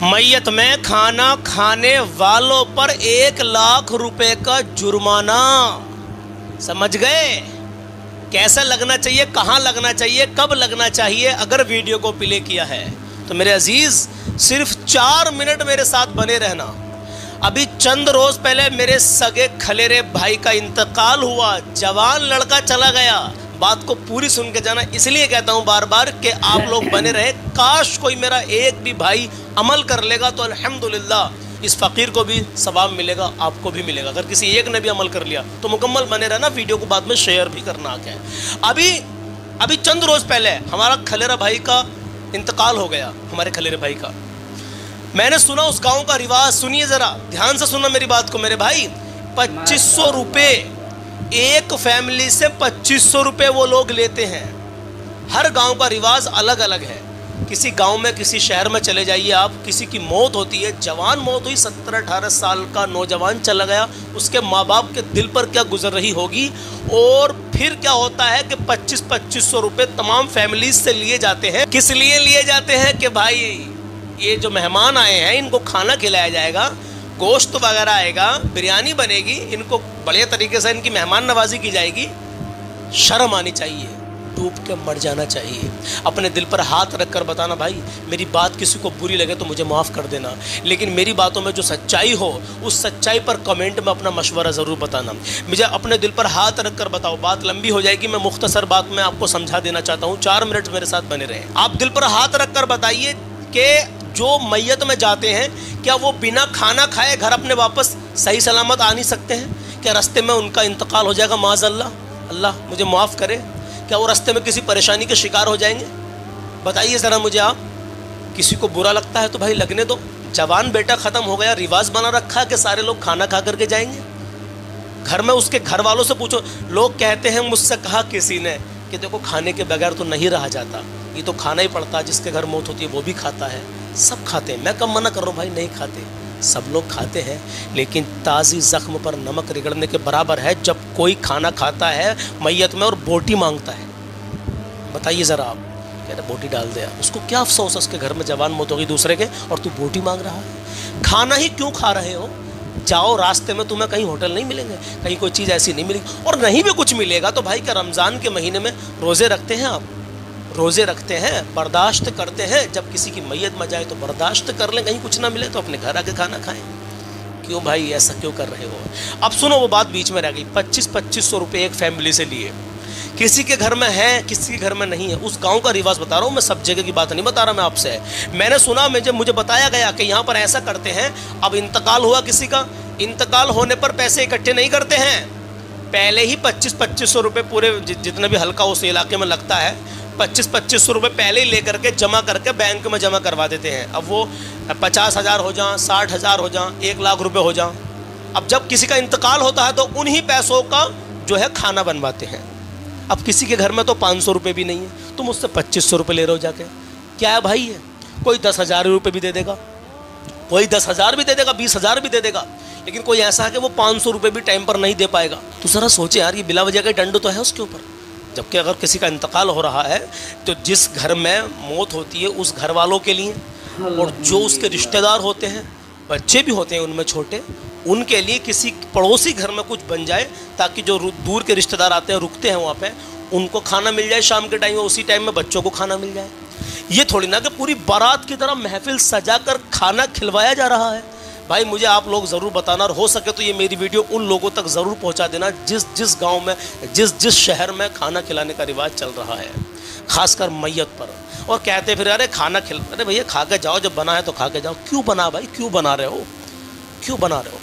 मैयत में खाना खाने वालों पर 1 लाख रुपए का जुर्माना। समझ गए? कैसा लगना चाहिए, कहाँ लगना चाहिए, कब लगना चाहिए? अगर वीडियो को प्ले किया है तो मेरे अजीज सिर्फ 4 मिनट मेरे साथ बने रहना। अभी चंद रोज पहले मेरे सगे खलेरे भाई का इंतकाल हुआ, जवान लड़का चला गया। बात को पूरी सुन के जाना, इसलिए कहता हूं बार बार कि आप लोग बने रहे। काश कोई मेरा एक भी भाई अमल कर लेगा तो अल्हम्दुलिल्लाह इस फ़कीर को भी सवाब मिलेगा, आपको भी मिलेगा। अगर किसी एक ने भी अमल कर लिया तो मुकम्मल बने रहना, वीडियो को बाद में शेयर भी करना आगे। अभी चंद रोज़ पहले हमारा खलेरा भाई का इंतकाल हो गया, हमारे खलेरे भाई का। मैंने सुना उस गांव का रिवाज, सुनिए ज़रा ध्यान से सुनना मेरी बात को मेरे भाई। 2500 रुपये एक फैमिली से 2500 रुपये वो लोग लेते हैं। हर गांव का रिवाज अलग अलग है। किसी गांव में, किसी शहर में चले जाइए आप, किसी की मौत होती है, जवान मौत हुई, 17-18 साल का नौजवान चला गया, उसके माँ बाप के दिल पर क्या गुजर रही होगी। और फिर क्या होता है कि 2500 रुपये तमाम फैमिलीज से लिए जाते हैं। किस लिए लिए जाते हैं कि भाई ये जो मेहमान आए हैं इनको खाना खिलाया जाएगा, गोश्त वगैरह आएगा, बिरयानी बनेगी, इनको बढ़िया तरीके से इनकी मेहमान नवाजी की जाएगी। शर्म आनी चाहिए, डूब के मर जाना चाहिए। अपने दिल पर हाथ रख कर बताना, भाई मेरी बात किसी को बुरी लगे तो मुझे माफ़ कर देना, लेकिन मेरी बातों में जो सच्चाई हो उस सच्चाई पर कमेंट में अपना मशवरा ज़रूर बताना। मुझे अपने दिल पर हाथ रख कर बताओ। बात लंबी हो जाएगी, मैं मुख्तसर बात में आपको समझा देना चाहता हूँ। 4 मिनट मेरे साथ बने रहें। आप दिल पर हाथ रख कर बताइए कि जो मैयत में जाते हैं क्या वो बिना खाना खाए घर अपने वापस सही सलामत आ नहीं सकते हैं? क्या रास्ते में उनका इंतकाल हो जाएगा माज़अल्लाह, अल्लाह मुझे माफ़ करे, क्या वो रास्ते में किसी परेशानी के शिकार हो जाएंगे? बताइए ज़रा मुझे आप। किसी को बुरा लगता है तो भाई लगने दो। जवान बेटा ख़त्म हो गया, रिवाज बना रखा है कि सारे लोग खाना खा करके जाएंगे। घर में उसके घर वालों से पूछो, लोग कहते हैं, मुझसे कहा किसी ने कि देखो खाने के बगैर तो नहीं रहा जाता, ये तो खाना ही पड़ता है, जिसके घर मौत होती है वो भी खाता है। सब खाते हैं, मैं कब मना कर रहा हूँ भाई, नहीं खाते, सब लोग खाते हैं, लेकिन ताज़ी ज़ख्म पर नमक रगड़ने के बराबर है जब कोई खाना खाता है मैयत में और बोटी मांगता है। बताइए ज़रा आप, कह रहे बोटी डाल दे, उसको क्या अफसोस है, उसके घर में जवान मौत होगी दूसरे के और तू बोटी मांग रहा है। खाना ही क्यों खा रहे हो? जाओ, रास्ते में तुम्हें कहीं होटल नहीं मिलेंगे, कहीं कोई चीज़ ऐसी नहीं मिलेगी, और नहीं भी कुछ मिलेगा तो भाई क्या रमज़ान के महीने में रोज़े रखते हैं आप? रोज़े रखते हैं, बर्दाश्त करते हैं, जब किसी की मैयत में जाए तो बर्दाश्त कर लें, कहीं कुछ ना मिले तो अपने घर आके खाना खाएं। क्यों भाई ऐसा क्यों कर रहे हो? अब सुनो, वो बात बीच में रह गई। 2500 रुपये एक फैमिली से लिए, किसी के घर में है, किसी के घर में नहीं है। उस गांव का रिवाज बता रहा हूँ मैं, सब जगह की बात नहीं बता रहा मैं आपसे। मैंने सुना, मुझे बताया गया कि यहाँ पर ऐसा करते हैं। अब इंतकाल हुआ किसी का, इंतकाल होने पर पैसे इकट्ठे नहीं करते हैं, पहले ही 2500 रुपये पूरे जितने भी हल्का उस इलाके में लगता है 2500 रुपये पहले ही लेकर के जमा करके बैंक में जमा करवा देते हैं। अब वो 50,000 हो जाएं, 60,000 हो जाएं, 1 लाख रुपए हो जाएं। अब जब किसी का इंतकाल होता है तो उन्हीं पैसों का जो है खाना बनवाते हैं। अब किसी के घर में तो 500 रुपये भी नहीं है, तुम उससे 2500 रुपये ले रहे हो जाके, क्या है भाई है? कोई 10,000 रुपये भी दे देगा, कोई 10,000 भी दे देगा, 20,000 भी दे देगा, लेकिन कोई ऐसा है कि वो 500 रुपये भी टाइम पर नहीं दे पाएगा। तो ज़रा सोचे यार, ये बिला वजह का दंड तो है उसके ऊपर। जबकि अगर किसी का इंतकाल हो रहा है तो जिस घर में मौत होती है उस घर वालों के लिए, और जो उसके रिश्तेदार होते हैं, बच्चे भी होते हैं उनमें छोटे, उनके लिए किसी पड़ोसी घर में कुछ बन जाए, ताकि जो दूर के रिश्तेदार आते हैं, रुकते हैं वहाँ पे, उनको खाना मिल जाए शाम के टाइम में, उसी टाइम में बच्चों को खाना मिल जाए। ये थोड़ी ना कि पूरी बारात की तरह महफिल सजा कर खाना खिलवाया जा रहा है। भाई मुझे आप लोग ज़रूर बताना, और हो सके तो ये मेरी वीडियो उन लोगों तक ज़रूर पहुंचा देना जिस गांव में, जिस शहर में खाना खिलाने का रिवाज चल रहा है, ख़ासकर मैयत पर। और कहते फिर अरे खाना अरे भैया खा के जाओ, जब बना है तो खा के जाओ। क्यों बना भाई, क्यों बना रहे हो, क्यों बना रहे हो?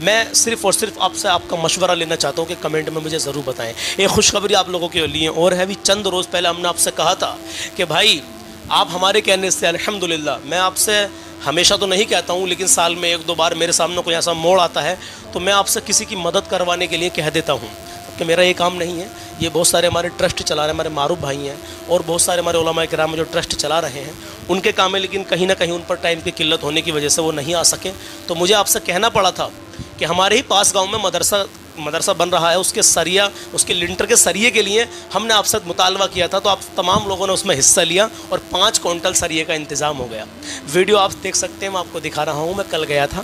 मैं सिर्फ़ और सिर्फ आपसे आपका मशवरा लेना चाहता हूँ कि कमेंट में मुझे ज़रूर बताएं। एक खुशखबरी आप लोगों के लिए और है भी। चंद रोज़ पहले हमने आपसे कहा था कि भाई आप हमारे कहने से अल्हम्दुलिल्लाह, मैं आपसे हमेशा तो नहीं कहता हूँ, लेकिन साल में 1-2 बार मेरे सामने कोई ऐसा मोड़ आता है तो मैं आपसे किसी की मदद करवाने के लिए कह देता हूँ कि मेरा ये काम नहीं है। ये बहुत सारे हमारे ट्रस्ट चला रहे हैं, हमारे मारूफ भाई हैं, और बहुत सारे हमारे उलमा किराम जो ट्रस्ट चला रहे हैं, उनके काम है, लेकिन कहीं ना कहीं उन पर टाइम की किल्लत होने की वजह से वो नहीं आ सके। तो मुझे आपसे कहना पड़ा था कि हमारे ही पास गांव में मदरसा मदरसा बन रहा है उसके सरिया, उसके लिंटर के सरिये के लिए हमने आपसे मुतालबा किया था, तो आप तमाम लोगों ने उसमें हिस्सा लिया और 5 क्विंटल सरिये का इंतज़ाम हो गया। वीडियो आप देख सकते हैं, मैं आपको दिखा रहा हूँ। मैं कल गया था।